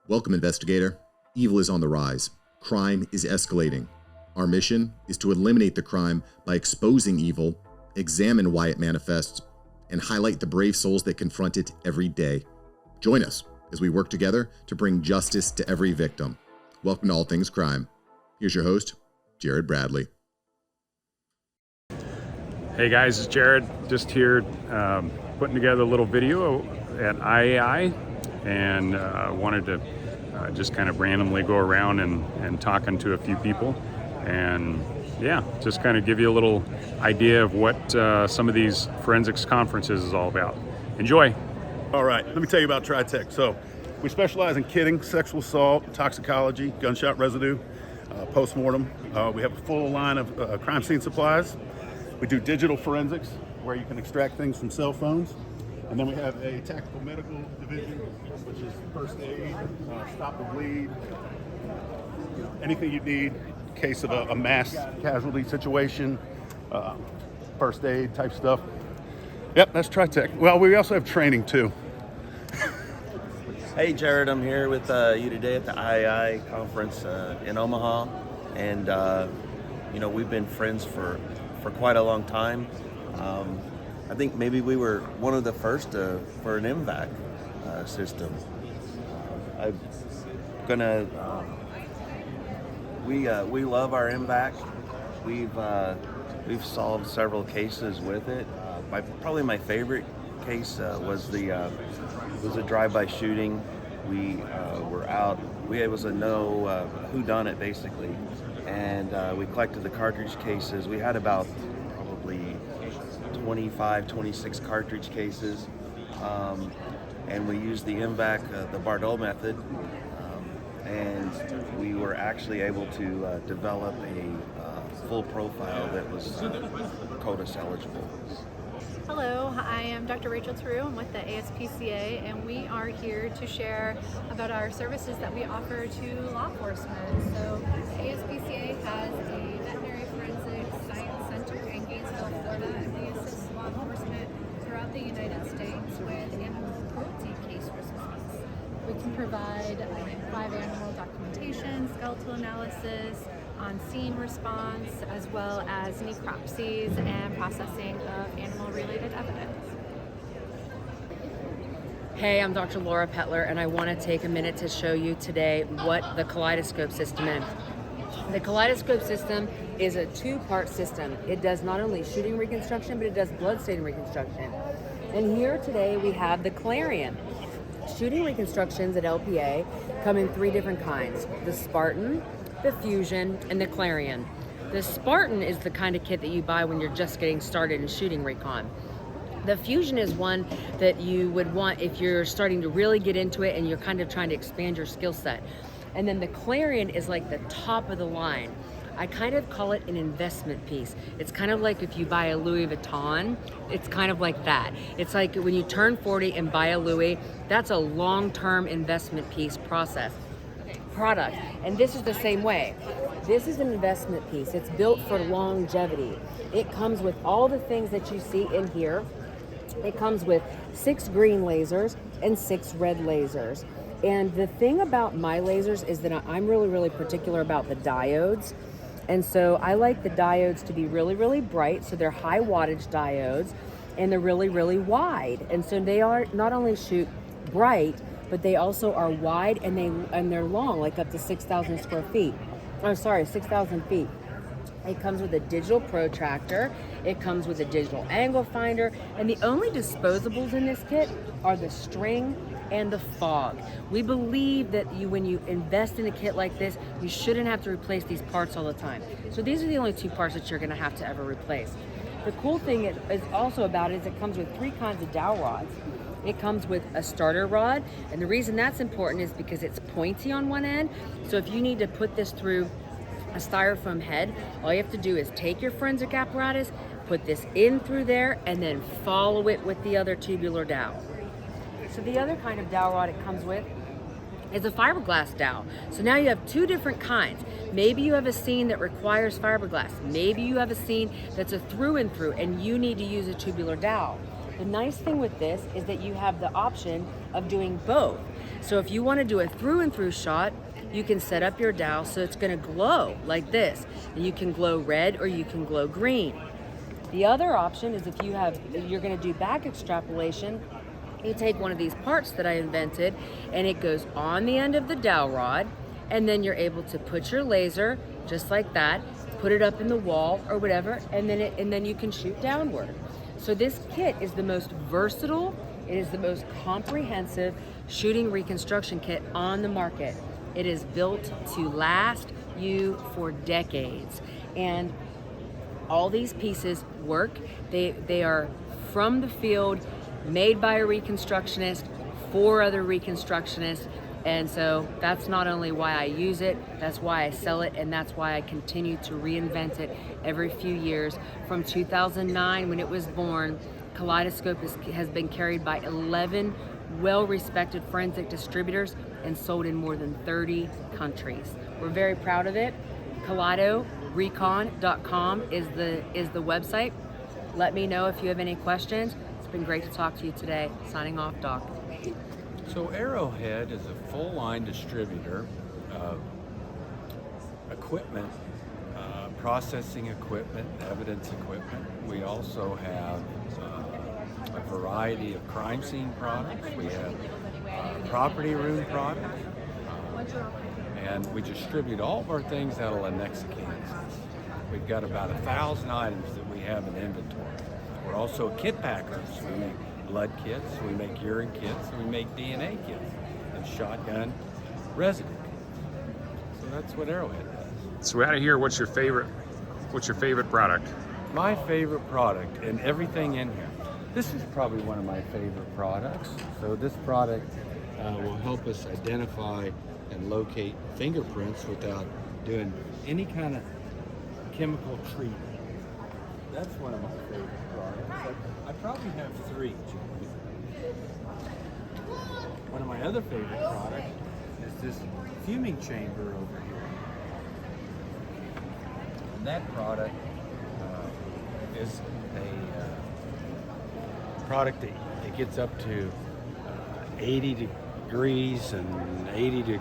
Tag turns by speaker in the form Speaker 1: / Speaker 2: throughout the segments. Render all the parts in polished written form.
Speaker 1: Welcome, investigator. Evil is on the rise. Crime is escalating. Our mission is to eliminate the crime by exposing evil, examine why it manifests, and highlight the brave souls that confront it every day. Join us as we work together to bring justice to every victim. Welcome to All Things Crime. Here's your host, Jared Bradley.
Speaker 2: Hey guys, it's Jared. Just here putting together a little video at IAI, and wanted to just kind of randomly go around and talking to a few people, and yeah, just kind of give you a little idea of what some of these forensics conferences is all about. Enjoy.
Speaker 3: All right, let me tell you about TriTech. So we specialize in kitting, sexual assault, toxicology, gunshot residue, post-mortem. We have a full line of crime scene supplies. We do digital forensics, where you can extract things from cell phones. And then we have a tactical medical division, which is first aid, stop the bleed, anything you need in case of a mass casualty situation, first aid type stuff. Yep, that's TriTech. Well, we also have training too.
Speaker 4: Hey Jared, I'm here with you today at the IAI conference in Omaha, and we've been friends for quite a long time. I think maybe we were one of the first for an M-Vac system. We love our M-Vac. We've solved several cases with it. Probably my favorite case was a drive-by shooting. We were out. It was a whodunit basically, and we collected the cartridge cases. We had about probably 25, 26 cartridge cases, and we used the M-Vac, the Bardot method, and we were actually able to develop a full profile that was CODIS eligible.
Speaker 5: Hello, I am Dr. Rachel Theroux. I'm with the ASPCA, and we are here to share about our services that we offer to law enforcement. So the ASPCA has a veterinary forensics science center in Gainesville, Florida, and we assist law enforcement throughout the United States with animal cruelty case response. We can provide live animal documentation, skeletal analysis, on-scene response, as well as necropsies and processing of animal-related evidence.
Speaker 6: Hey, I'm Dr. Laura Petler, and I want to take a minute to show you today what the kaleidoscope system is. The kaleidoscope system is a two-part system. It does not only shooting reconstruction, but it does blood stain reconstruction. And here today we have the Clarion. Shooting reconstructions at LPA come in three different kinds: the Spartan, the Fusion, and the Clarion. The Spartan is the kind of kit that you buy when you're just getting started in shooting recon. The Fusion is one that you would want if you're starting to really get into it and you're kind of trying to expand your skill set. And then the Clarion is like the top of the line. I kind of call it an investment piece. It's kind of like if you buy a Louis Vuitton, it's kind of like that. It's like when you turn 40 and buy a Louis, that's a long-term investment piece product, and this is the same way. This is an investment piece. It's built for longevity. It comes with all the things that you see in here. It comes with 6 green lasers and 6 red lasers. And the thing about my lasers is that I'm really, really particular about the diodes. And so I like the diodes to be really, really bright. So they're high wattage diodes, and they're really, really wide. And so they are not only shoot bright, but they also are wide, and they're long, like up to 6,000 feet. It comes with a digital protractor. It comes with a digital angle finder, and the only disposables in this kit are the string and the fog. We believe that when you invest in a kit like this, you shouldn't have to replace these parts all the time. So these are the only 2 parts that you're going to have to ever replace. The cool thing is also about it is it comes with 3 kinds of dowel rods. It comes with a starter rod, and the reason that's important is because it's pointy on one end. So if you need to put this through a styrofoam head, all you have to do is take your forensic apparatus, put this in through there, and then follow it with the other tubular dowel. So the other kind of dowel rod it comes with is a fiberglass dowel. So now you have 2 different kinds. Maybe you have a scene that requires fiberglass. Maybe you have a scene that's a through and through, and you need to use a tubular dowel. The nice thing with this is that you have the option of doing both. So if you want to do a through and through shot, you can set up your dowel so it's going to glow like this. And you can glow red or you can glow green. The other option is if you're going to do back extrapolation, you take one of these parts that I invented and it goes on the end of the dowel rod, and then you're able to put your laser just like that, put it up in the wall or whatever, and then you can shoot downward. So this kit is the most versatile, it is the most comprehensive shooting reconstruction kit on the market. It is built to last you for decades. And all these pieces work. They are from the field, made by a reconstructionist, for other reconstructionists. And so that's not only why I use it, that's why I sell it, and that's why I continue to reinvent it every few years. From 2009, when it was born, Kaleidoscope has been carried by 11 well-respected forensic distributors and sold in more than 30 countries. We're very proud of it. KaleidoRecon.com is the website. Let me know if you have any questions. It's been great to talk to you today. Signing off, Doc.
Speaker 7: So Arrowhead is a full-line distributor of equipment, processing equipment, evidence equipment. We also have a variety of crime scene products. We have property room products, and we distribute all of our things out of Lenexa, Kansas. We've got about 1,000 items that we have in inventory. We're also kit packers. We make blood kits, we make urine kits, we make DNA kits, and shotgun residue kits. So that's what Arrowhead does.
Speaker 2: So out of here, what's your favorite product?
Speaker 7: My favorite product, and everything in here. This is probably one of my favorite products. So this product will help us identify and locate fingerprints without doing any kind of chemical treatment. That's one of my favorite products. I probably have three. One of my other favorite products is this fuming chamber over here. And that product is a product that gets up to 80 degrees and 80%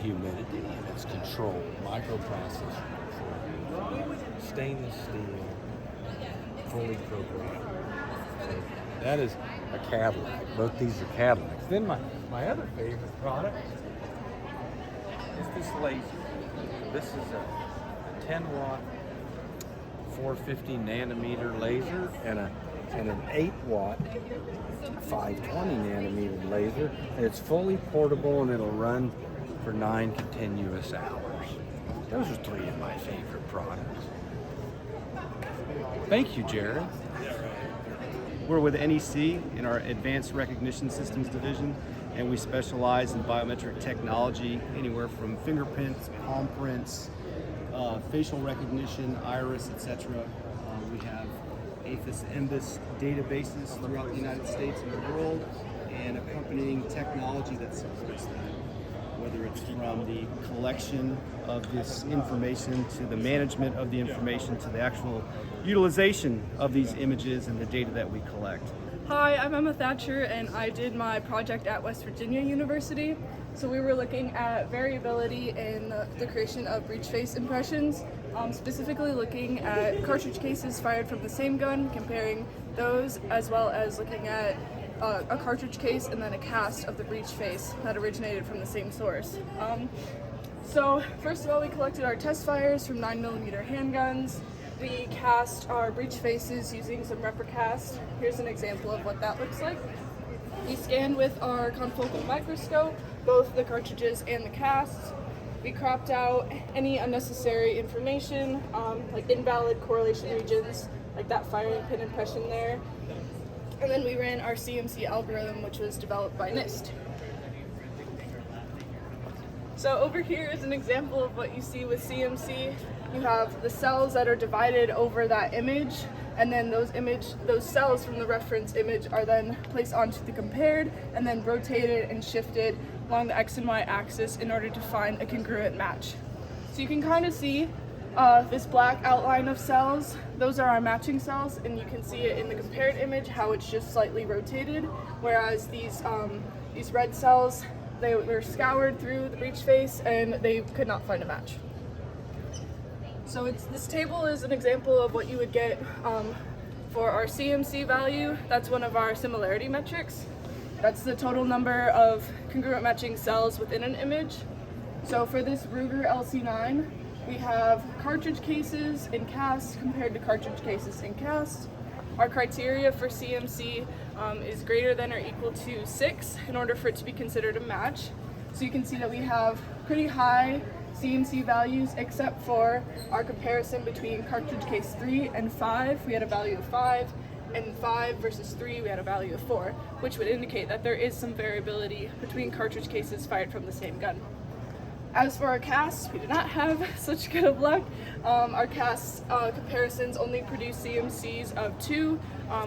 Speaker 7: humidity, and it's controlled, microprocessor control, stainless steel, fully programmed. So that is a Cadillac. Both these are Cadillacs. Then my other favorite product is this laser. This is a 10-watt 450 nanometer laser and an 8-watt 520 nanometer laser, and it's fully portable and it'll run for 9 continuous hours. Those are three of my favorite products. Thank you, Jared.
Speaker 8: We're with NEC in our Advanced Recognition Systems division, and we specialize in biometric technology, anywhere from fingerprints, palm prints, facial recognition, iris, etc. We have APHIS MBIS databases throughout the United States and the world, and accompanying technology that supports that, whether it's from the collection of this information to the management of the information to the actual utilization of these images and the data that we collect.
Speaker 9: Hi, I'm Emma Thatcher, and I did my project at West Virginia University. So we were looking at variability in the creation of breech face impressions, specifically looking at cartridge cases fired from the same gun, comparing those, as well as looking at a cartridge case and then a cast of the breech face that originated from the same source. So first of all, we collected our test fires from 9mm handguns. We cast our breech faces using some Replicast. Here's an example of what that looks like. We scanned with our confocal microscope both the cartridges and the casts. We cropped out any unnecessary information, like invalid correlation regions, like that firing pin impression there. And then we ran our CMC algorithm, which was developed by NIST. So over here is an example of what you see with CMC. You have the cells that are divided over that image, and then those cells from the reference image are then placed onto the compared and then rotated and shifted along the X and Y axis in order to find a congruent match. So you can kind of see this black outline of cells. Those are our matching cells, and you can see it in the compared image how it's just slightly rotated, whereas these these red cells, they were scoured through the breech face and they could not find a match. So this table is an example of what you would get for our CMC value. That's one of our similarity metrics. That's the total number of congruent matching cells within an image. So for this Ruger LC9, we have cartridge cases in cast compared to cartridge cases in cast. Our criteria for CMC is greater than or equal to 6 in order for it to be considered a match. So you can see that we have pretty high CMC values except for our comparison between cartridge case 3 and 5. We had a value of 5, and 5 versus 3 we had a value of 4, which would indicate that there is some variability between cartridge cases fired from the same gun. As for our casts, we did not have such good of luck. Our cast comparisons only produced CMCs of 2,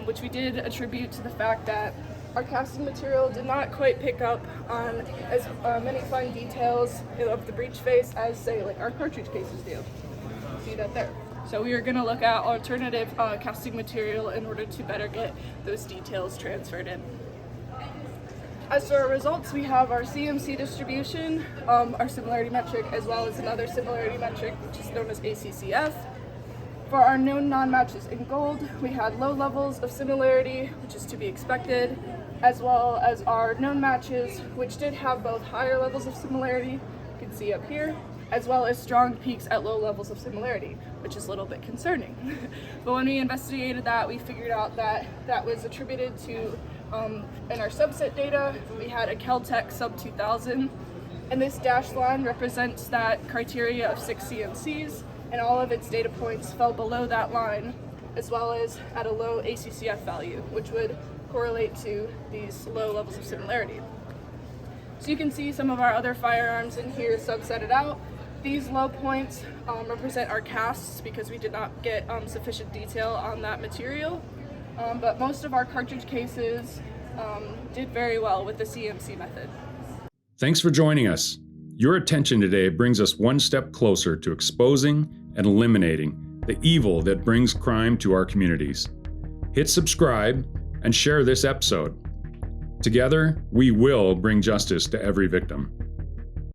Speaker 9: which we did attribute to the fact that our casting material did not quite pick up on as many fine details of the breech face as, say, like our cartridge cases do. See that there. So we are going to look at alternative casting material in order to better get those details transferred in. As for our results, we have our CMC distribution, our similarity metric, as well as another similarity metric, which is known as ACCF. For our known non-matches in gold, we had low levels of similarity, which is to be expected, as well as our known matches, which did have both higher levels of similarity, you can see up here, as well as strong peaks at low levels of similarity, which is a little bit concerning. But when we investigated that, we figured out that that was attributed to, in our subset data, we had a Kel-Tec sub 2000, and this dashed line represents that criteria of 6 CMCs, and all of its data points fell below that line, as well as at a low ACCF value, which would correlate to these low levels of similarity. So you can see some of our other firearms in here subsetted out. These low points represent our casts because we did not get sufficient detail on that material. But most of our cartridge cases did very well with the CMC method.
Speaker 2: Thanks for joining us. Your attention today brings us one step closer to exposing and eliminating the evil that brings crime to our communities. Hit subscribe and share this episode. Together, we will bring justice to every victim.